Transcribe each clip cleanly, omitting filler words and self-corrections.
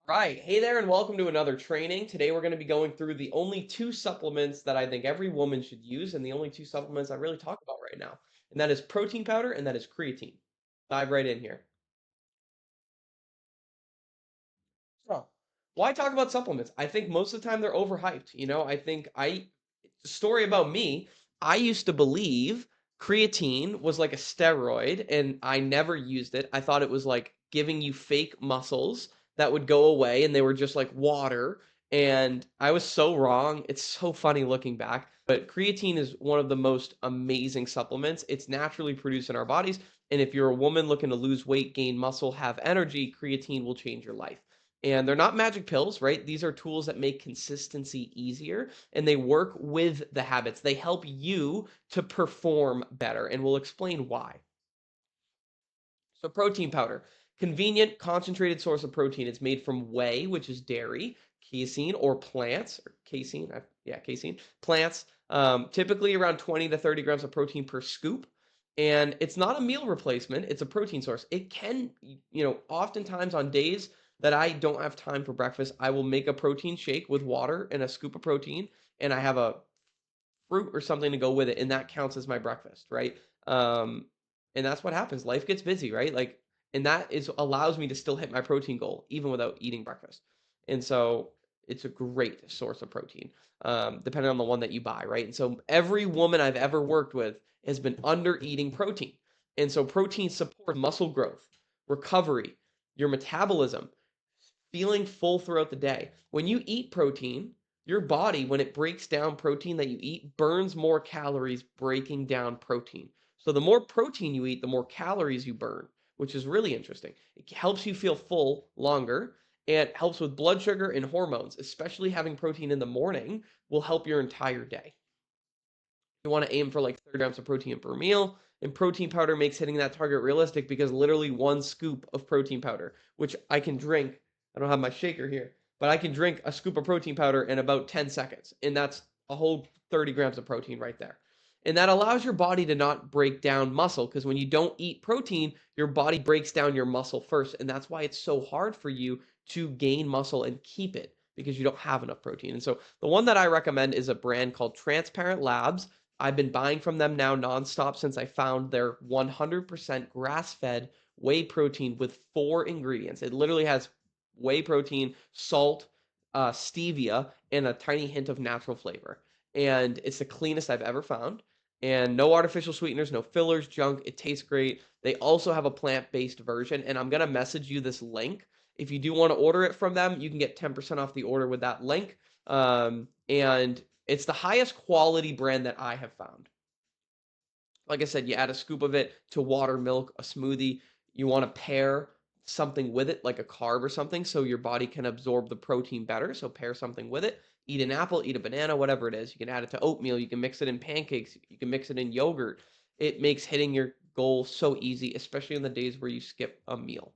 Right. Hey there, and welcome to another training. Today, we're going to be going through the only two supplements that I think every woman should use, and the only two supplements I really talk about right now. And that is protein powder and that is creatine. Dive right in here. So, why talk about supplements? I think most of the time they're overhyped. I think story about me, I used to believe creatine was like a steroid and I never used it. I thought it was like giving you fake muscles that would go away and they were just like water. And I was so wrong. It's so funny looking back. But creatine is one of the most amazing supplements. It's naturally produced in our bodies. And if you're a woman looking to lose weight, gain muscle, have energy, creatine will change your life. And they're not magic pills, right? These are tools that make consistency easier and they work with the habits. They help you to perform better, and we'll explain why. So, protein powder, convenient, concentrated source of protein. It's made from whey, which is dairy, casein, or plants, or casein, yeah, casein, plants, typically around 20 to 30 grams of protein per scoop. And it's not a meal replacement, it's a protein source. It can, oftentimes on days that I don't have time for breakfast, I will make a protein shake with water and a scoop of protein, and I have a fruit or something to go with it, and that counts as my breakfast, right? Um, and that's what happens. Life gets busy, right? Like, and that is allows me to still hit my protein goal even without eating breakfast. And so it's a great source of protein, depending on the one that you buy, right? And so every woman I've ever worked with has been under eating protein, and so protein supports muscle growth, recovery, your metabolism, feeling full throughout the day. When you eat protein, your body, when it breaks down protein that you eat, burns more calories breaking down protein. So the more protein you eat, the more calories you burn, which is really interesting. It helps you feel full longer and helps with blood sugar and hormones, especially having protein in the morning will help your entire day. You want to aim for like 30 grams of protein per meal. And protein powder makes hitting that target realistic because literally one scoop of protein powder, which I can drink, I don't have my shaker here, but I can drink a scoop of protein powder in about 10 seconds. And that's a whole 30 grams of protein right there. And that allows your body to not break down muscle because when you don't eat protein, your body breaks down your muscle first. And that's why it's so hard for you to gain muscle and keep it because you don't have enough protein. And so the one that I recommend is a brand called Transparent Labs. I've been buying from them now nonstop since I found their 100% grass-fed whey protein with four ingredients. It literally has whey protein, salt, stevia, and a tiny hint of natural flavor. And it's the cleanest I've ever found. And no artificial sweeteners, no fillers, junk. It tastes great. They also have a plant-based version, and I'm gonna message you this link. If you do want to order it from them, you can get 10% off the order with that link. And it's the highest quality brand that I have found. Like I said, you add a scoop of it to water, milk, a smoothie. You want to pair something with it, like a carb or something, so your body can absorb the protein better. So pair something with it. Eat an apple, eat a banana, whatever it is. You can add it to oatmeal. You can mix it in pancakes. You can mix it in yogurt. It makes hitting your goal so easy, especially on the days where you skip a meal.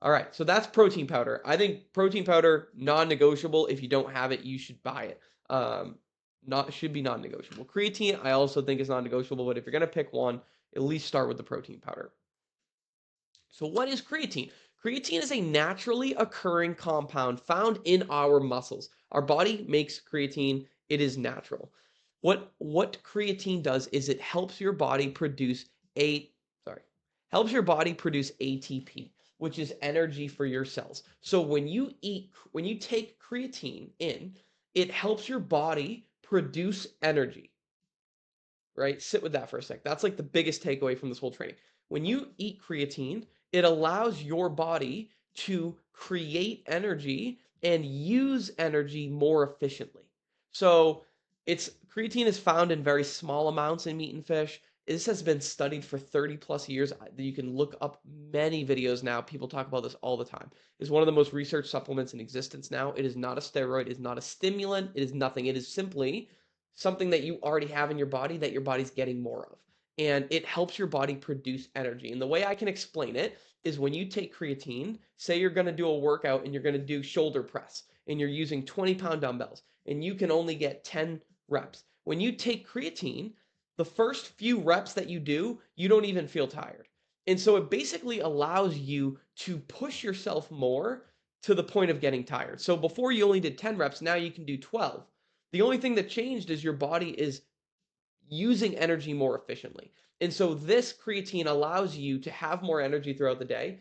All right, so that's protein powder. I think protein powder non-negotiable. If you don't have it, you should buy it. Not should be non-negotiable. Creatine, I also think is non-negotiable, but if you're gonna pick one, at least start with the protein powder. So what is creatine? Creatine is a naturally occurring compound found in our muscles. Our body makes creatine. It is natural. What creatine does is it helps your body produce a sorry, helps your body produce ATP, which is energy for your cells. So when you take creatine in, it helps your body produce energy, right? Sit with that for a sec. That's like the biggest takeaway from this whole training. When you eat creatine, it allows your body to create energy and use energy more efficiently. So it's creatine is found in very small amounts in meat and fish. This has been studied for 30 plus years. You can look up many videos now. People talk about this all the time. It's one of the most researched supplements in existence now. It is not a steroid, it is not a stimulant, it is nothing. It is simply something that you already have in your body that your body's getting more of. And it helps your body produce energy. And the way I can explain it is when you take creatine, say you're going to do a workout and you're going to do shoulder press and you're using 20-pound dumbbells and you can only get 10 reps. When you take creatine, the first few reps that you do, you don't even feel tired. And so it basically allows you to push yourself more to the point of getting tired. So before you only did 10 reps, now you can do 12. The only thing that changed is your body is using energy more efficiently. And so this creatine allows you to have more energy throughout the day,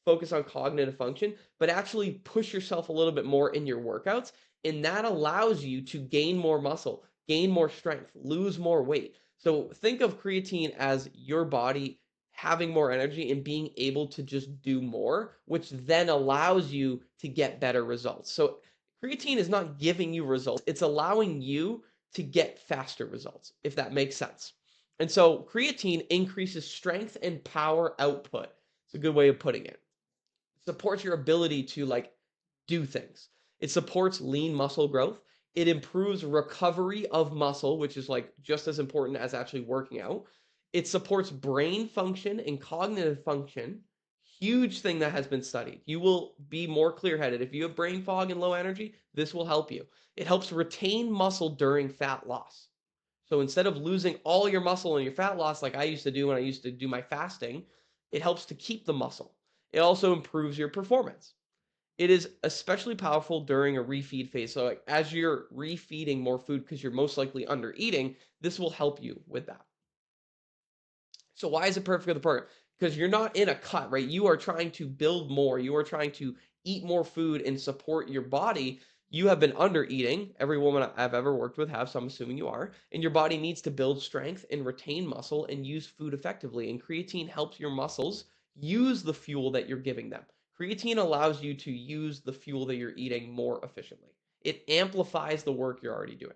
focus on cognitive function, but actually push yourself a little bit more in your workouts. And that allows you to gain more muscle, gain more strength, lose more weight. So think of creatine as your body having more energy and being able to just do more, which then allows you to get better results. So creatine is not giving you results, it's allowing you to get faster results, if that makes sense. And so creatine increases strength and power output. It's a good way of putting it. It supports your ability to like do things. It supports lean muscle growth. It improves recovery of muscle, which is like just as important as actually working out. It supports brain function and cognitive function. Huge thing that has been studied. You will be more clear-headed. If you have brain fog and low energy, this will help you. It helps retain muscle during fat loss. So instead of losing all your muscle in your fat loss, like I used to do when I used to do my fasting, it helps to keep the muscle. It also improves your performance. It is especially powerful during a refeed phase. So like as you're refeeding more food because you're most likely under eating, this will help you with that. So why is it perfect for the program? Because you're not in a cut, right? You are trying to build more. You are trying to eat more food and support your body. You have been under eating. Every woman I've ever worked with have, so I'm assuming you are. And your body needs to build strength and retain muscle and use food effectively. And creatine helps your muscles use the fuel that you're giving them. Creatine allows you to use the fuel that you're eating more efficiently. It amplifies the work you're already doing.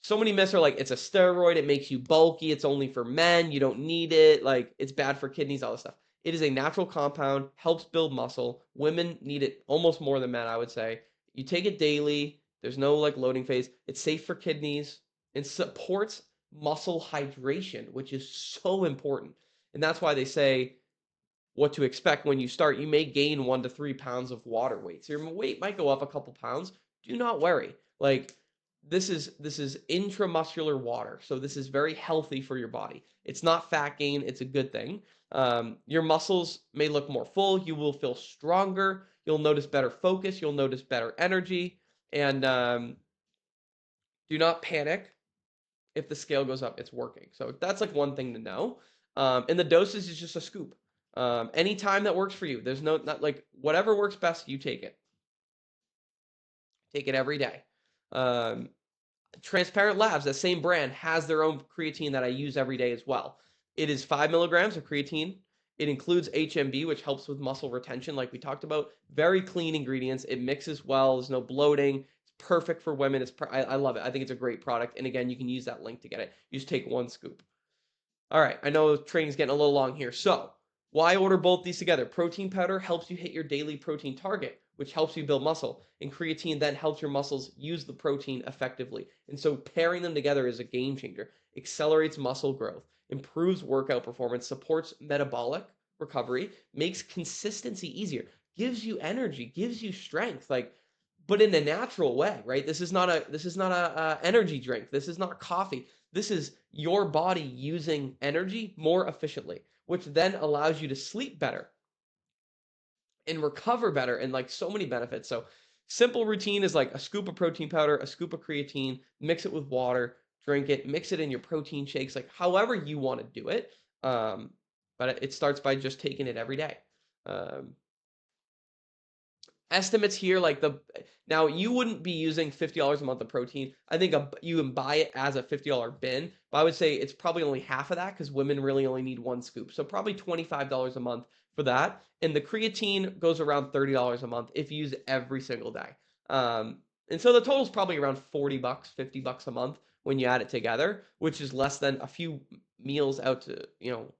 So many myths are like, it's a steroid, it makes you bulky, it's only for men, you don't need it, like it's bad for kidneys, all this stuff. It is a natural compound, helps build muscle. Women need it almost more than men, I would say. You take it daily, there's no like loading phase. It's safe for kidneys and supports muscle hydration, which is so important. And that's why they say what to expect when you start. You may gain 1 to 3 pounds of water weight. So your weight might go up a couple pounds. Do not worry. Like this is intramuscular water. So this is very healthy for your body. It's not fat gain. It's a good thing. Your muscles may look more full. You will feel stronger. You'll notice better focus. You'll notice better energy. And do not panic if the scale goes up. It's working. So that's like one thing to know. And the dosage is just a scoop. Any time that works for you. There's not like whatever works best, you take it. Take it every day. Transparent Labs, that same brand, has their own creatine that I use every day as well. It is 5 milligrams of creatine. It includes HMB, which helps with muscle retention, like we talked about. Very clean ingredients. It mixes well. There's no bloating. It's perfect for women. I love it. I think it's a great product. And again, you can use that link to get it. You just take one scoop. All right, I know training's getting a little long here. So why order both these together? Protein powder helps you hit your daily protein target, which helps you build muscle. And creatine then helps your muscles use the protein effectively. And so pairing them together is a game changer. Accelerates muscle growth, improves workout performance, supports metabolic recovery, makes consistency easier, gives you energy, gives you strength, like, but in a natural way, right? This is not a energy drink. This is not coffee. This is your body using energy more efficiently, which then allows you to sleep better and recover better and like so many benefits. So simple routine is like a scoop of protein powder, a scoop of creatine, mix it with water, drink it, mix it in your protein shakes, like however you want to do it. But it starts by just taking it every day. Um, Estimates here, like now you wouldn't be using $50 a month of protein. I think you can buy it as a $50 bin, but I would say it's probably only half of that because women really only need one scoop. So probably $25 a month for that. And the creatine goes around $30 a month if you use it every single day. And so the total is probably around $40, $50 a month when you add it together, which is less than a few meals out to,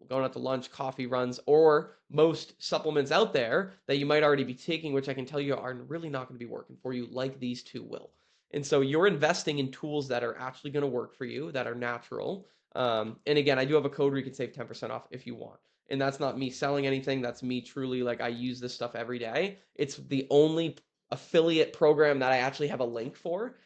going out to lunch, coffee runs, or most supplements out there that you might already be taking, which I can tell you are really not going to be working for you like these two will. And so you're investing in tools that are actually going to work for you, that are natural. And again, I do have a code where you can save 10% off if you want. And that's not me selling anything. That's me truly, like, I use this stuff every day. It's the only affiliate program that I actually have a link for,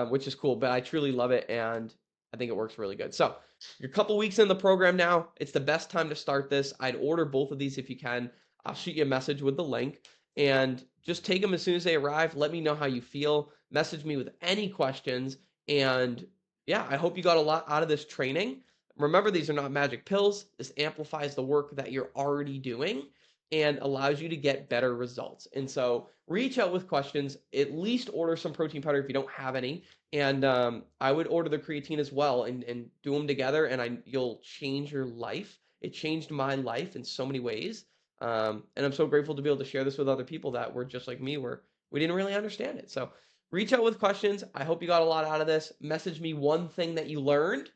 which is cool, but I truly love it. And I think it works really good. So you're a couple weeks in the program now. It's the best time to start this. I'd order both of these if you can. I'll shoot you a message with the link. and just take them as soon as they arrive. Let me know how you feel. Message me with any questions. And yeah, I hope you got a lot out of this training. Remember, these are not magic pills. This amplifies the work that you're already doing and allows you to get better results. And so reach out with questions. At least order some protein powder if you don't have any. And I would order the creatine as well and do them together, and you'll change your life. It changed my life in so many ways. And I'm so grateful to be able to share this with other people that were just like me, where we didn't really understand it. So reach out with questions. I hope you got a lot out of this. Message me one thing that you learned,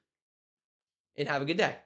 and have a good day.